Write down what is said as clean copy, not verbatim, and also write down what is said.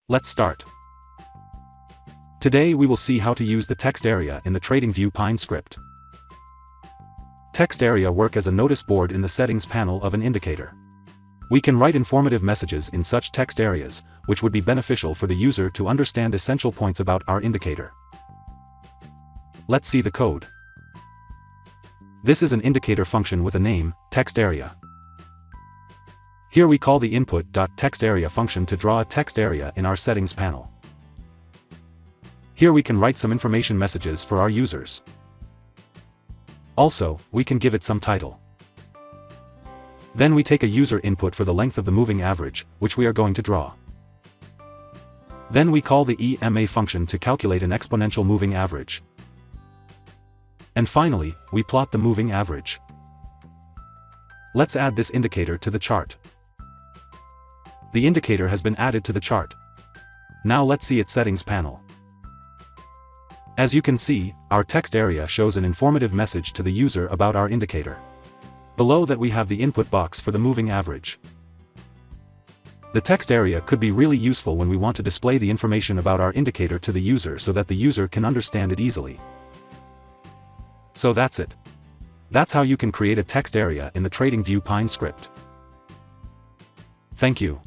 Let's start. Today we will see how to use the text area in the TradingView pinescript. Text area work as a notice board in the settings panel of an indicator. We can write informative messages in such text areas, which would be beneficial for the user to understand essential points about our indicator. Let's see the code. This is an indicator function with a name, text area. Here we call the input.textArea function to draw a text area in our settings panel. Here we can write some information messages for our users. Also, we can give it some title. Then we take a user input for the length of the moving average, which we are going to draw. Then we call the EMA function to calculate an exponential moving average. And finally, we plot the moving average. Let's add this indicator to the chart. The indicator has been added to the chart. Now let's see its settings panel. As you can see, our text area shows an informative message to the user about our indicator. Below that we have the input box for the moving average. The text area could be really useful when we want to display the information about our indicator to the user so that the user can understand it easily. So that's it. That's how you can create a text area in the TradingView pinescript. Thank you.